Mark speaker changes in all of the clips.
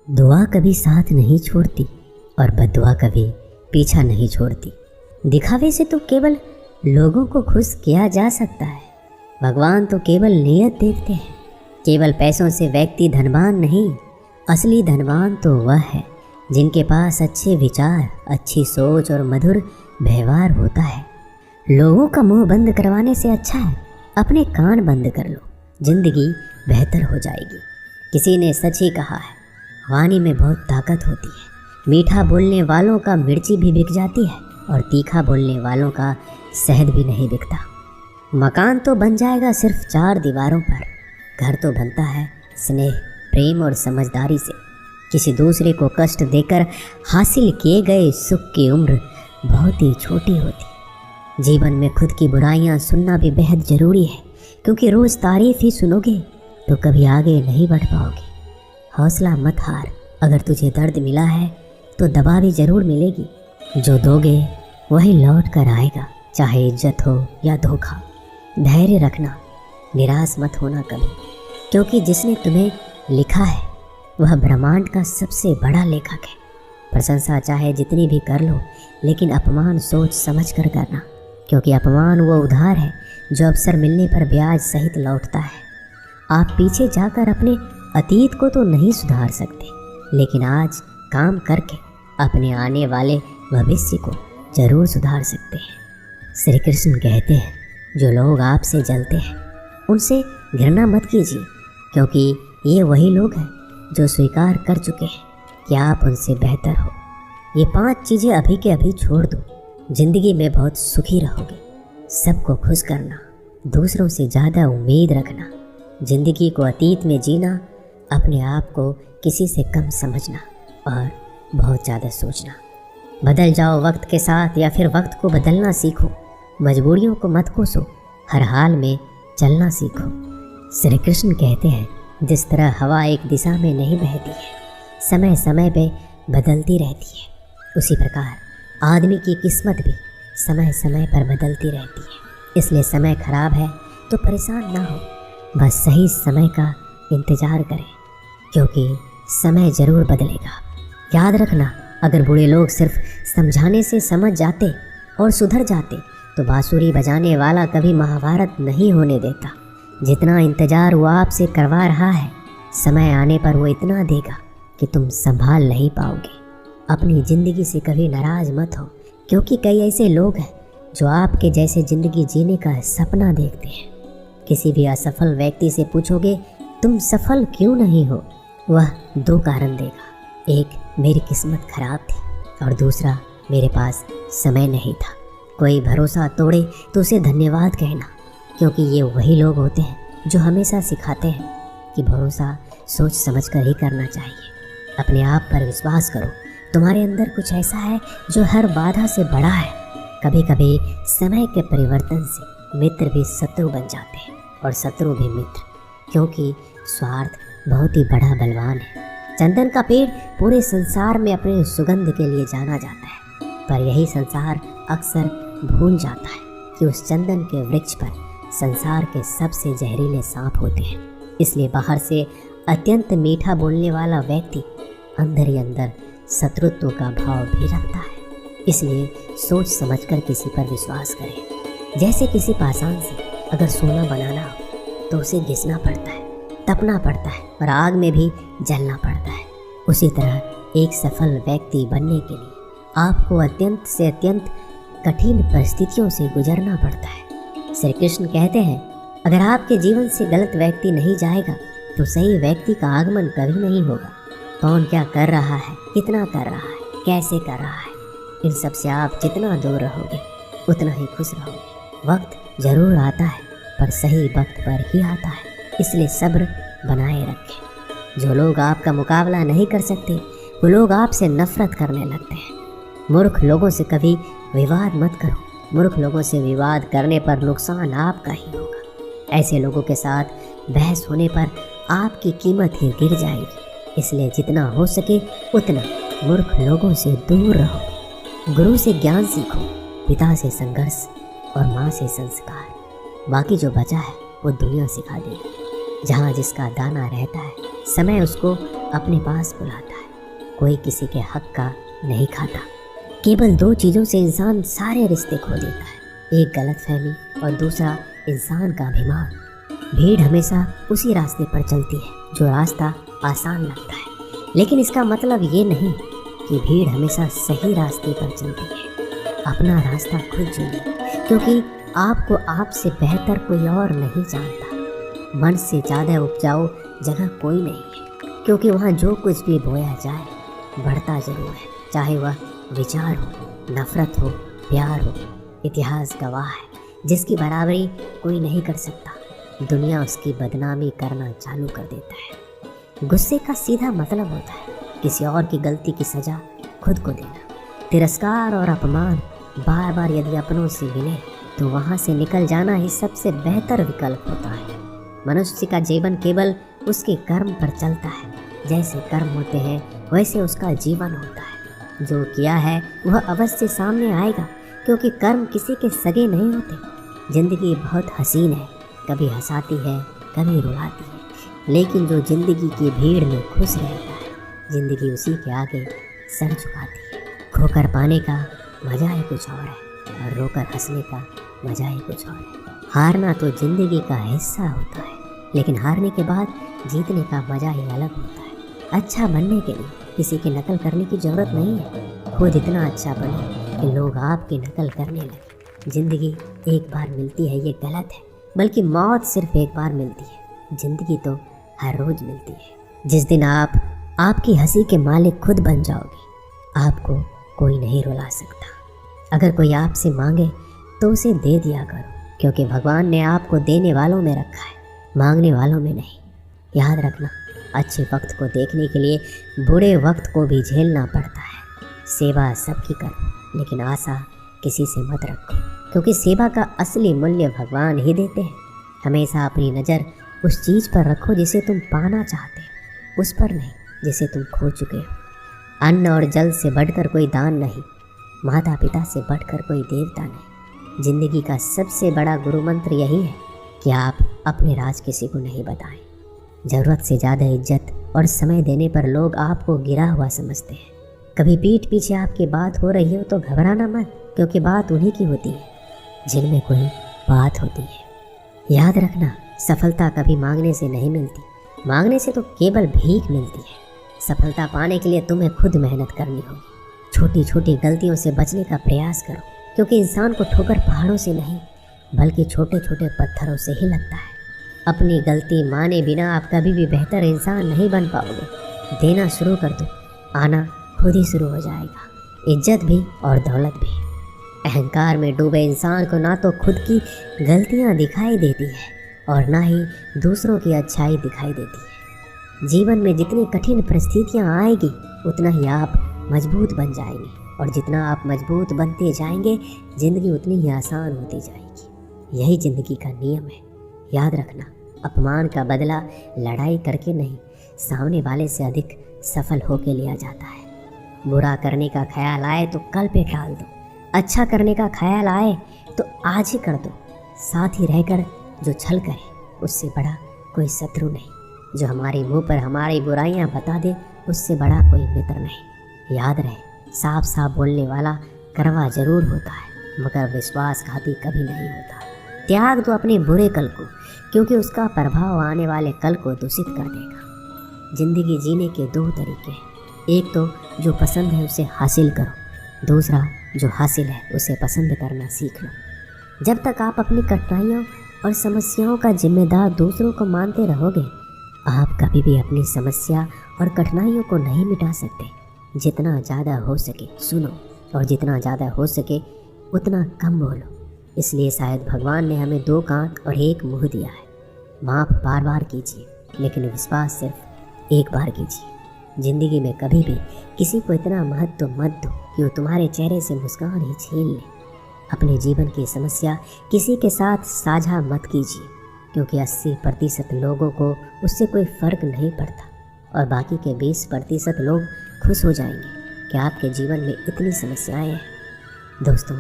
Speaker 1: दुआ कभी साथ नहीं छोड़ती और बद्दुआ कभी पीछा नहीं छोड़ती। दिखावे से तो केवल लोगों को खुश किया जा सकता है। भगवान तो केवल नीयत देखते हैं। केवल पैसों से व्यक्ति धनवान नहीं, असली धनवान तो वह है जिनके पास अच्छे विचार, अच्छी सोच और मधुर व्यवहार होता है। लोगों का मुंह बंद करवाने से अच्छा है अपने कान बंद कर लो, जिंदगी बेहतर हो जाएगी। किसी ने सच ही कहा है, वाणी में बहुत ताकत होती है। मीठा बोलने वालों का मिर्ची भी बिक जाती है और तीखा बोलने वालों का शहद भी नहीं बिकता। मकान तो बन जाएगा सिर्फ 4 दीवारों पर, घर तो बनता है स्नेह, प्रेम और समझदारी से। किसी दूसरे को कष्ट देकर हासिल किए गए सुख की उम्र बहुत ही छोटी होती। जीवन में खुद की बुराइयां सुनना भी बेहद ज़रूरी है, क्योंकि रोज़ तारीफ ही सुनोगे तो कभी आगे नहीं बढ़ पाओगे। हौसला मत हार, अगर तुझे दर्द मिला है तो दवा भी ज़रूर मिलेगी। जो दोगे वही लौट कर आएगा, चाहे इज्जत हो या धोखा। धैर्य रखना, निराश मत होना कभी, क्योंकि जिसने तुम्हें लिखा है वह ब्रह्मांड का सबसे बड़ा लेखक है। प्रशंसा चाहे जितनी भी कर लो, लेकिन अपमान सोच समझ कर करना, क्योंकि अपमान वो उधार है जो अवसर मिलने पर ब्याज सहित लौटता है। आप पीछे जाकर अपने अतीत को तो नहीं सुधार सकते, लेकिन आज काम करके अपने आने वाले भविष्य को जरूर सुधार सकते हैं। श्री कृष्ण कहते हैं, जो लोग आपसे जलते हैं उनसे घृणा मत कीजिए, क्योंकि ये वही लोग हैं जो स्वीकार कर चुके हैं कि आप उनसे बेहतर हो। ये 5 चीज़ें अभी के अभी छोड़ दो, जिंदगी में बहुत सुखी रहोगे। सबको खुश करना, दूसरों से ज़्यादा उम्मीद रखना, जिंदगी को अतीत में जीना, अपने आप को किसी से कम समझना और बहुत ज़्यादा सोचना। बदल जाओ वक्त के साथ या फिर वक्त को बदलना सीखो। मजबूरियों को मत कोसो, हर हाल में चलना सीखो। श्री कृष्ण कहते हैं, जिस तरह हवा एक दिशा में नहीं बहती है, समय समय पे बदलती रहती है, उसी प्रकार आदमी की किस्मत भी समय समय पर बदलती रहती है। इसलिए समय खराब है तो परेशान ना हो, बस सही समय का इंतज़ार करें, क्योंकि समय ज़रूर बदलेगा। याद रखना, अगर बुरे लोग सिर्फ समझाने से समझ जाते और सुधर जाते तो बांसुरी बजाने वाला कभी महाभारत नहीं होने देता। जितना इंतज़ार वो आपसे करवा रहा है, समय आने पर वो इतना देगा कि तुम संभाल नहीं पाओगे। अपनी ज़िंदगी से कभी नाराज़ मत हो, क्योंकि कई ऐसे लोग हैं जो आपके जैसे ज़िंदगी जीने का सपना देखते हैं। किसी भी असफल व्यक्ति से पूछोगे तुम सफल क्यों नहीं हो, वह 2 कारण देगा। एक, मेरी किस्मत खराब थी, और दूसरा, मेरे पास समय नहीं था। कोई भरोसा तोड़े तो उसे धन्यवाद कहना, क्योंकि ये वही लोग होते हैं जो हमेशा सिखाते हैं कि भरोसा सोच समझ कर ही करना चाहिए। अपने आप पर विश्वास करो, तुम्हारे अंदर कुछ ऐसा है जो हर बाधा से बड़ा है। कभी कभी समय के परिवर्तन से मित्र भी शत्रु बन जाते हैं और शत्रु भी मित्र, क्योंकि स्वार्थ बहुत ही बड़ा बलवान है। चंदन का पेड़ पूरे संसार में अपने सुगंध के लिए जाना जाता है, पर यही संसार अक्सर भूल जाता है कि उस चंदन के वृक्ष पर संसार के सबसे जहरीले सांप होते हैं। इसलिए बाहर से अत्यंत मीठा बोलने वाला व्यक्ति अंदर ही अंदर शत्रुत्व का भाव भी रखता है। इसलिए सोच समझकर किसी पर विश्वास करें। जैसे किसी पाषाण से अगर सोना बनाना हो तो उसे घिसना पड़ता है, तपना पड़ता है और आग में भी जलना पड़ता है। उसी तरह एक सफल व्यक्ति बनने के लिए आपको अत्यंत से अत्यंत कठिन परिस्थितियों से गुजरना पड़ता है। श्री कृष्ण कहते हैं, अगर आपके जीवन से गलत व्यक्ति नहीं जाएगा तो सही व्यक्ति का आगमन कभी नहीं होगा। कौन क्या कर रहा है, कितना कर रहा है, कैसे कर रहा है, इन सब से आप जितना दूर रहोगे उतना ही खुश रहोगे। वक्त जरूर आता है, पर सही वक्त पर ही आता है, इसलिए सब्र बनाए रखें। जो लोग आपका मुकाबला नहीं कर सकते वो लोग आपसे नफरत करने लगते हैं। मूर्ख लोगों से कभी विवाद मत करो, मूर्ख लोगों से विवाद करने पर नुकसान आपका ही होगा। ऐसे लोगों के साथ बहस होने पर आपकी कीमत ही गिर जाएगी। इसलिए जितना हो सके उतना मूर्ख लोगों से दूर रहो। गुरु से ज्ञान सीखो, पिता से संघर्ष और माँ से संस्कार। बाकी जो बचा है वो दुनिया सिखा देगी। जहाँ जिसका दाना रहता है, समय उसको अपने पास बुलाता है। कोई किसी के हक का नहीं खाता। केवल दो चीज़ों से इंसान सारे रिश्ते खो देता है, एक गलतफहमी और दूसरा इंसान का अभिमान। भीड़ हमेशा उसी रास्ते पर चलती है जो रास्ता आसान लगता है, लेकिन इसका मतलब ये नहीं कि भीड़ हमेशा सही रास्ते पर चलती है। अपना रास्ता खुद चुनिए, क्योंकि आपको आपसे बेहतर कोई और नहीं जानता। मन से ज़्यादा उपजाऊ जगह कोई नहीं है, क्योंकि वहाँ जो कुछ भी बोया जाए बढ़ता जरूर है, चाहे वह विचार हो, नफरत हो, प्यार हो। इतिहास गवाह है, जिसकी बराबरी कोई नहीं कर सकता, दुनिया उसकी बदनामी करना चालू कर देता है। गुस्से का सीधा मतलब होता है किसी और की गलती की सज़ा खुद को देना। तिरस्कार और अपमान बार बार यदि अपनों से मिले तो वहाँ से निकल जाना ही सबसे बेहतर विकल्प होता है। मनुष्य का जीवन केवल उसके कर्म पर चलता है। जैसे कर्म होते हैं वैसे उसका जीवन होता है। जो किया है वह अवश्य सामने आएगा, क्योंकि कर्म किसी के सगे नहीं होते। जिंदगी बहुत हसीन है, कभी हंसाती है, कभी रुलाती है, लेकिन जो जिंदगी की भीड़ में खुश रहता है, जिंदगी उसी के आगे सर झुकाती है। खोकर पाने का मज़ा ही कुछ और है और रोकर हंसने का मज़ा ही कुछ और है। हारना तो जिंदगी का हिस्सा होता है, लेकिन हारने के बाद जीतने का मज़ा ही अलग होता है। अच्छा बनने के लिए किसी की नकल करने की ज़रूरत नहीं है। खुद इतना अच्छा बने कि लोग आपकी नकल करने लगे। ज़िंदगी एक बार मिलती है ये गलत है, बल्कि मौत सिर्फ एक बार मिलती है। ज़िंदगी तो हर रोज़ मिलती है। जिस दिन आप आपकी हंसी के मालिक खुद बन जाओगे, आपको कोई नहीं रुला सकता। अगर कोई आपसे मांगे तो उसे दे दिया करो, क्योंकि भगवान ने आपको देने वालों में रखा है, मांगने वालों में नहीं। याद रखना, अच्छे वक्त को देखने के लिए बुरे वक्त को भी झेलना पड़ता है। सेवा सबकी करो, लेकिन आशा किसी से मत रखो, क्योंकि सेवा का असली मूल्य भगवान ही देते हैं। हमेशा अपनी नज़र उस चीज़ पर रखो जिसे तुम पाना चाहते हो, उस पर नहीं जिसे तुम खो चुके हो। अन्न और जल से बढ़कर कोई दान नहीं, माता पिता से बढ़कर कोई देवता नहीं। जिंदगी का सबसे बड़ा गुरु मंत्र यही है कि आप अपने राज किसी को नहीं बताएं। ज़रूरत से ज़्यादा इज्जत और समय देने पर लोग आपको गिरा हुआ समझते हैं। कभी पीठ पीछे आपकी बात हो रही हो तो घबराना मत, क्योंकि बात उन्हीं की होती है जिनमें कोई बात होती है। याद रखना, सफलता कभी मांगने से नहीं मिलती, मांगने से तो केवल भीख मिलती है। सफलता पाने के लिए तुम्हें खुद मेहनत करनी होगी। छोटी छोटी गलतियों से बचने का प्रयास करो, क्योंकि इंसान को ठोकर पहाड़ों से नहीं बल्कि छोटे छोटे पत्थरों से ही लगता है। अपनी गलती माने बिना आप कभी भी बेहतर इंसान नहीं बन पाओगे। देना शुरू कर दो, आना खुद ही शुरू हो जाएगा, इज्जत भी और दौलत भी। अहंकार में डूबे इंसान को ना तो खुद की गलतियाँ दिखाई देती है और ना ही दूसरों की अच्छाई दिखाई देती है। जीवन में जितनी कठिन परिस्थितियाँ आएगी उतना ही आप मजबूत बन जाएंगे, और जितना आप मजबूत बनते जाएंगे ज़िंदगी उतनी ही आसान होती जाएगी। यही ज़िंदगी का नियम है। याद रखना, अपमान का बदला लड़ाई करके नहीं, सामने वाले से अधिक सफल होके लिया जाता है। बुरा करने का ख्याल आए तो कल पे टाल दो, अच्छा करने का ख्याल आए तो आज ही कर दो। साथ ही रहकर जो छल करे उससे बड़ा कोई शत्रु नहीं। जो हमारे मुंह पर हमारी बुराइयां बता दे उससे बड़ा कोई मित्र नहीं। याद रहे, साफ साफ बोलने वाला कड़वा जरूर होता है, मगर विश्वासघाती कभी नहीं होता। त्याग दो अपने बुरे कल को, क्योंकि उसका प्रभाव आने वाले कल को दूषित कर देगा। जिंदगी जीने के दो तरीके हैं, एक तो जो पसंद है उसे हासिल करो, दूसरा जो हासिल है उसे पसंद करना सीख लो। जब तक आप अपनी कठिनाइयों और समस्याओं का जिम्मेदार दूसरों को मानते रहोगे, आप कभी भी अपनी समस्या और कठिनाइयों को नहीं मिटा सकते। जितना ज़्यादा हो सके सुनो, और जितना ज़्यादा हो सके उतना कम बोलो। इसलिए शायद भगवान ने हमें दो कान और एक मुंह दिया है। माफ़ बार बार कीजिए, लेकिन विश्वास सिर्फ एक बार कीजिए। ज़िंदगी में कभी भी किसी को इतना महत्व मत दो कि वो तुम्हारे चेहरे से मुस्कान ही छीन ले। अपने जीवन की समस्या किसी के साथ साझा मत कीजिए, क्योंकि 80% लोगों को उससे कोई फ़र्क नहीं पड़ता और बाकी के 20% लोग खुश हो जाएंगे कि आपके जीवन में इतनी समस्याएं हैं। दोस्तों,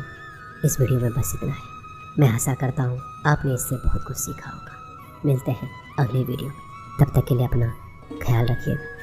Speaker 1: इस वीडियो में बस इतना है। मैं आशा करता हूँ आपने इससे बहुत कुछ सीखा होगा। मिलते हैं अगले वीडियो में, तब तक के लिए अपना ख्याल रखिएगा।